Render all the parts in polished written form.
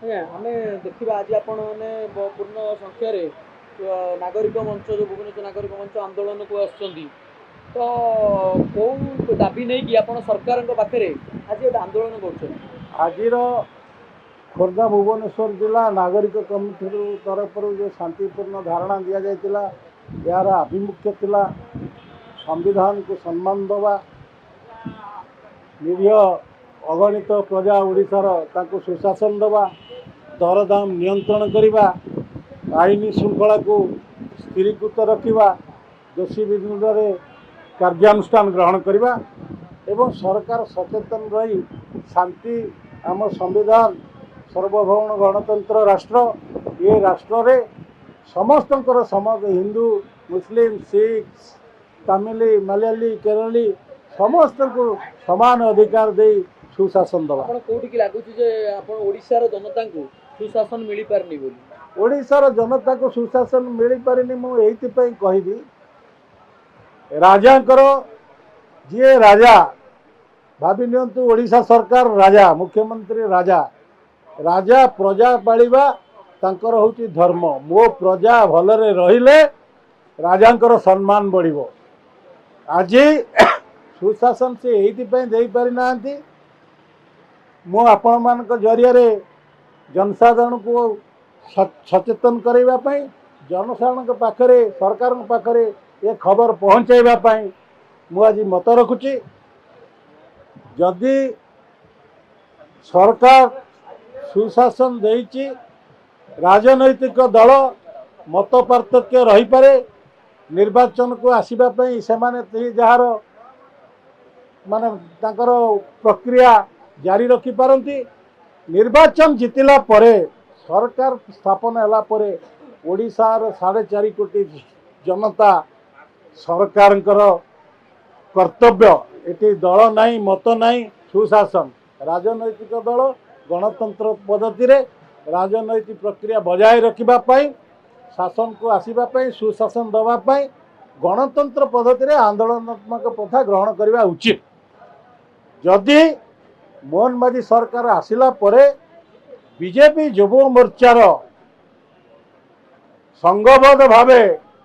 ଆଜ୍ଞା ଆମେ ଦେଖିବା ଆଜି ଆପଣ ମାନେ ପୂର୍ଣ୍ଣ ସଂଖ୍ୟାରେ ନାଗରିକ ମଞ୍ଚ ଯେଉଁ ଭୁବନେଶ୍ୱର ନାଗରିକ ମଞ୍ଚ ଆନ୍ଦୋଳନକୁ ଆସୁଛନ୍ତି ତ କୋଉ ଦାବି ନେଇକି ଆପଣ ସରକାରଙ୍କ ପାଖରେ ଆଜି ଗୋଟେ ଆନ୍ଦୋଳନ କରୁଛନ୍ତି? ଆଜିର ଖୋର୍ଦ୍ଧା ଭୁବନେଶ୍ୱର ଜିଲ୍ଲା ନାଗରିକ କମିଟି ତରଫରୁ ଯେଉଁ ଶାନ୍ତିପୂର୍ଣ୍ଣ ଧାରଣା ଦିଆଯାଇଥିଲା, ଏହାର ଆଭିମୁଖ୍ୟ ଥିଲା ସମ୍ବିଧାନକୁ ସମ୍ମାନ ଦେବା, ନିରୀହ ଅଗଣିତ ପ୍ରଜା ଓଡ଼ିଶାର ତାଙ୍କୁ ସୁଶାସନ ଦେବା, ଦରଦାମ ନିୟନ୍ତ୍ରଣ କରିବା, ଆଇନ ଶୃଙ୍ଖଳାକୁ ସ୍ଥିରୀକୃତ ରଖିବା, ଦୋଷୀ ବିରୁଦ୍ଧରେ କାର୍ଯ୍ୟାନୁଷ୍ଠାନ ଗ୍ରହଣ କରିବା ଏବଂ ସରକାର ସଚେତନ ରହି ଶାନ୍ତି ଆମ ସମ୍ବିଧାନ ସର୍ବଭୌମ ଗଣତନ୍ତ୍ର ରାଷ୍ଟ୍ର, ଏ ରାଷ୍ଟ୍ରରେ ସମସ୍ତଙ୍କର ହିନ୍ଦୁ ମୁସଲିମ ଶିଖ ତାମିଲ ମାଲୟାଲି କେରଳୀ ସମସ୍ତଙ୍କୁ ସମାନ ଅଧିକାର ଦେଇ ସୁଶାସନ ଦେବା। ଆପଣ କୋଉଠିକି ଲାଗୁଛି ଯେ ଆପଣ ଓଡ଼ିଶାର ଜନତାଙ୍କୁ ସୁଶାସନ ମିଳିପାରୁନି ବୋଲି? ଓଡ଼ିଶାର ଜନତାକୁ ସୁଶାସନ ମିଳିପାରିନି ମୁଁ ଏଇଥିପାଇଁ କହିବି, ରାଜାଙ୍କର ଯିଏ ରାଜା ଭାବି ନିଅନ୍ତୁ, ଓଡ଼ିଶା ସରକାର ରାଜା, ମୁଖ୍ୟମନ୍ତ୍ରୀ ରାଜା, ରାଜା ପ୍ରଜା ପାଳିବା ତାଙ୍କର ହେଉଛି ଧର୍ମ। ମୋ ପ୍ରଜା ଭଲରେ ରହିଲେ ରାଜାଙ୍କର ସମ୍ମାନ ବଢ଼ିବ। ଆଜି ସୁଶାସନ ସେ ଏଇଥିପାଇଁ ଦେଇପାରିନାହାନ୍ତି, ମୁଁ ଆପଣମାନଙ୍କ ଜରିଆରେ ଜନସାଧାରଣଙ୍କୁ ସଚେତନ କରାଇବା ପାଇଁ, ଜନସାଧାରଣଙ୍କ ପାଖରେ ସରକାରଙ୍କ ପାଖରେ ଏ ଖବର ପହଞ୍ଚାଇବା ପାଇଁ ମୁଁ ଆଜି ମତ ରଖୁଛି। ଯଦି ସରକାର ସୁଶାସନ ଦେଇଛି, ରାଜନୈତିକ ଦଳ ମତ ପାର୍ଥକ୍ୟ ରହିପାରେ, ନିର୍ବାଚନକୁ ଆସିବା ପାଇଁ ସେମାନେ ଯାହାର ମାନେ ତାଙ୍କର ପ୍ରକ୍ରିୟା ଜାରି ରଖିପାରନ୍ତି। ନିର୍ବାଚନ ଜିତିଲା ପରେ, ସରକାର ସ୍ଥାପନ ହେଲା ପରେ ଓଡ଼ିଶାର 4.5 କୋଟି ଜନତା ସରକାରଙ୍କର କର୍ତ୍ତବ୍ୟ, ଏଠି ଦଳ ନାହିଁ ମତ ନାହିଁ, ସୁଶାସନ। ରାଜନୈତିକ ଦଳ ଗଣତନ୍ତ୍ର ପଦ୍ଧତିରେ ରାଜନୈତିକ ପ୍ରକ୍ରିୟା ବଜାୟ ରଖିବା ପାଇଁ, ଶାସନକୁ ଆସିବା ପାଇଁ, ସୁଶାସନ ଦେବା ପାଇଁ ଗଣତନ୍ତ୍ର ପଦ୍ଧତିରେ ଆନ୍ଦୋଳନାତ୍ମକ ପ୍ରଥା ଗ୍ରହଣ କରିବା ଉଚିତ। ଯଦି ମୋହନ ମାଝୀ ସରକାର ଆସିଲା ପରେ ବିଜେପି ଯୁବ ମୋର୍ଚ୍ଚାର ସଂଘବଦ୍ଧ ଭାବେ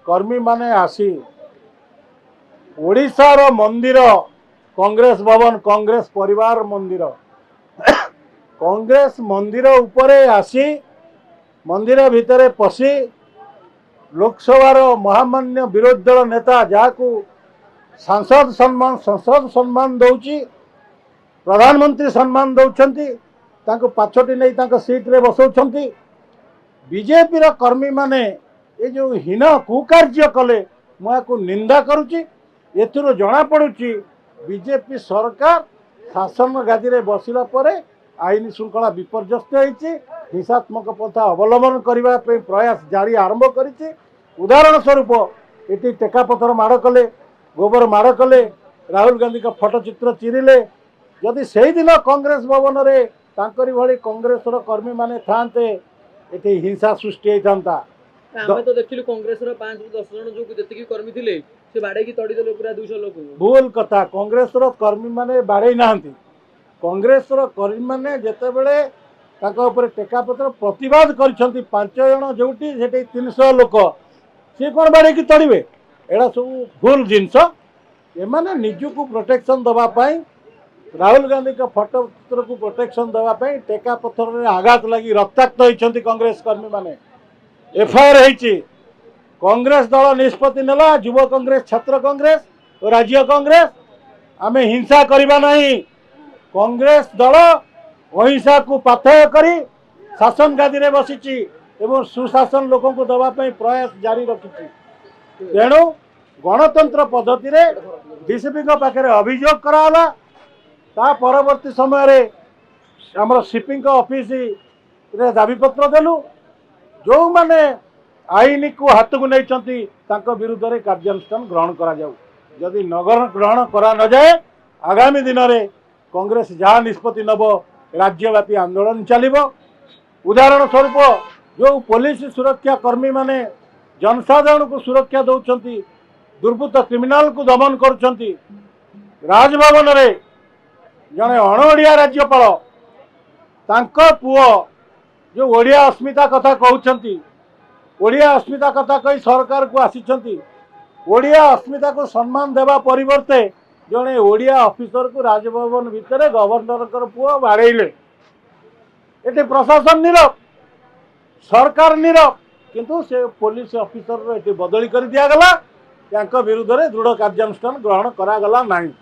କର୍ମୀମାନେ ଆସି ଓଡ଼ିଶାର ମନ୍ଦିର କଂଗ୍ରେସ ଭବନ, କଂଗ୍ରେସ ପରିବାର ମନ୍ଦିର, କଂଗ୍ରେସ ମନ୍ଦିର ଉପରେ ଆସି ମନ୍ଦିର ଭିତରେ ପଶି ଲୋକସଭାର ମହାମାନ୍ୟ ବିରୋଧୀ ଦଳ ନେତା ଯାହାକୁ ସଂସଦ ସମ୍ମାନ ଦେଉଛି, ପ୍ରଧାନମନ୍ତ୍ରୀ ସମ୍ମାନ ଦେଉଛନ୍ତି, ତାଙ୍କୁ ପାଛୋଟି ନେଇ ତାଙ୍କ ସିଟ୍ରେ ବସାଉଛନ୍ତି। ବିଜେପିର କର୍ମୀମାନେ ଏ ଯେଉଁ ହୀନ କୁକାର୍ଯ୍ୟ କଲେ, ମୁଁ ଏହାକୁ ନିନ୍ଦା କରୁଛି। ଏଥିରୁ ଜଣାପଡ଼ୁଛି ବିଜେପି ସରକାର ଶାସନ ଗାଦିରେ ବସିଲା ପରେ ଆଇନ ଶୃଙ୍ଖଳା ବିପର୍ଯ୍ୟସ୍ତ ହୋଇଛି, ହିଂସାତ୍ମକ ପନ୍ଥା ଅବଲମ୍ବନ କରିବା ପାଇଁ ପ୍ରୟାସ ଜାରି ଆରମ୍ଭ କରିଛି। ଉଦାହରଣ ସ୍ୱରୂପ ଏଠି ଟେକାପଥର ମାଡ଼ କଲେ, ଗୋବର ମାଡ଼ କଲେ, ରାହୁଲ ଗାନ୍ଧୀଙ୍କ ଫଟୋ ଚିତ୍ର ଚିରିଲେ। ଯଦି ସେଇଦିନ କଂଗ୍ରେସ ଭବନରେ ତାଙ୍କରି ଭଳି କଂଗ୍ରେସର କର୍ମୀମାନେ ଥାନ୍ତେ, ଏଠି ହିଂସା ସୃଷ୍ଟି ହୋଇଥାନ୍ତା। ଆମେ ତ ଦେଖିଲୁ କଂଗ୍ରେସର 5 ରୁ 10 ଜଣ ଯୋଉ ଯେତିକି କର୍ମୀ ଥିଲେ ସେ ବାଡେଇକି ତଡ଼ିଦେଲେ ପୁରା 200 ଲୋକଙ୍କୁ। ଭୁଲ କଥା, କଂଗ୍ରେସର କର୍ମୀମାନେ ବାଡ଼େଇ ନାହାନ୍ତି। କଂଗ୍ରେସର କର୍ମୀମାନେ ଯେତେବେଳେ ତାଙ୍କ ଉପରେ ଟେକାପତ୍ର ପ୍ରତିବାଦ କରିଛନ୍ତି, 5 ଜଣ ଯୋଉଠି ସେଠି 300 ଲୋକ, ସିଏ କ'ଣ ବାଡ଼େଇକି ତଡ଼ିବେ? ଏଇଟା ସବୁ ଭୁଲ ଜିନିଷ। ଏମାନେ ନିଜକୁ ପ୍ରୋଟେକ୍ସନ୍ ଦେବା ପାଇଁ, ରାହୁଲ ଗାନ୍ଧୀଙ୍କ ଫଟୋ ଚିତ୍ରକୁ ପ୍ରୋଟେକ୍ସନ୍ ଦେବା ପାଇଁ ଟେକାପଥରରେ ଆଘାତ ଲାଗି ରକ୍ତାକ୍ତ ହୋଇଛନ୍ତି କଂଗ୍ରେସ କର୍ମୀମାନେ। ଏଫଆଇଆର ହେଇଛି। କଂଗ୍ରେସ ଦଳ ନିଷ୍ପତ୍ତି ନେଲା, ଯୁବ କଂଗ୍ରେସ, ଛାତ୍ର କଂଗ୍ରେସ ଓ ରାଜ୍ୟ କଂଗ୍ରେସ, ଆମେ ହିଂସା କରିବା ନାହିଁ। କଂଗ୍ରେସ ଦଳ ଅହିଂସାକୁ ପାଥେୟ କରି ଶାସନ ଗାଦିରେ ବସିଛି ଏବଂ ସୁଶାସନ ଲୋକଙ୍କୁ ଦେବା ପାଇଁ ପ୍ରୟାସ ଜାରି ରଖିଛି। ତେଣୁ ଗଣତନ୍ତ୍ର ପଦ୍ଧତିରେ ଡିସିପିଙ୍କ ପାଖରେ ଅଭିଯୋଗ କରାହେଲା। ତା ପରବର୍ତ୍ତୀ ସମୟରେ ଆମର ସିପିଙ୍କ ଅଫିସରେ ଦାବିପତ୍ର ଦେଲୁ। ଯେଉଁମାନେ ଆଇନକୁ ହାତକୁ ନେଇଛନ୍ତି ତାଙ୍କ ବିରୁଦ୍ଧରେ କାର୍ଯ୍ୟାନୁଷ୍ଠାନ ଗ୍ରହଣ କରାଯାଉ। ଯଦି ଗ୍ରହଣ କରାନଯାଏ, ଆଗାମୀ ଦିନରେ କଂଗ୍ରେସ ଯାହା ନିଷ୍ପତ୍ତି ନେବ, ରାଜ୍ୟବ୍ୟାପୀ ଆନ୍ଦୋଳନ ଚାଲିବ। ଉଦାହରଣ ସ୍ୱରୂପ ଯେଉଁ ପୋଲିସ ସୁରକ୍ଷା କର୍ମୀମାନେ ଜନସାଧାରଣଙ୍କୁ ସୁରକ୍ଷା ଦେଉଛନ୍ତି, ଦୁର୍ବୃତ୍ତ କ୍ରିମିନାଲକୁ ଦମନ କରୁଛନ୍ତି, ରାଜଭବନରେ ଜଣେ ଅଣଓଡ଼ିଆ ରାଜ୍ୟପାଳ, ତାଙ୍କ ପୁଅ जो ओडिया अस्मिता कथा कहउछंती ओडिया अस्मिता कथा कही सरकार को आसीछंती ओडिया अस्मिता को सम्मान देवा परिवर्ते जड़े ओडिया ऑफिसर को राजभवन भितर गवर्नर पुओ बाड़ेले ये प्रशासन नीरव सरकार नीरव किंतु से पुलिस ऑफिसर ये बदली कर दिगला विरुद्ध में दृढ़ कार्यानुष्ठान ग्रहण करागला नहीं।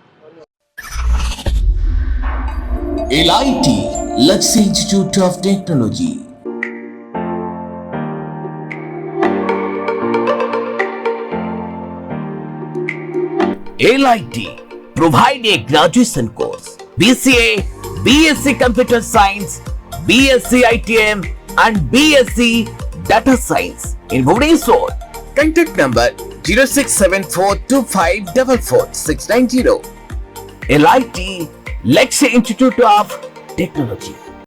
LIT Luxury Institute of Technology. LIT provide a graduation course BCA, BSc Computer Science, BSc ITM and BSc Data Science in Bhubaneswar. Contact number 067425444690. LIT Luxury Institute of Technology.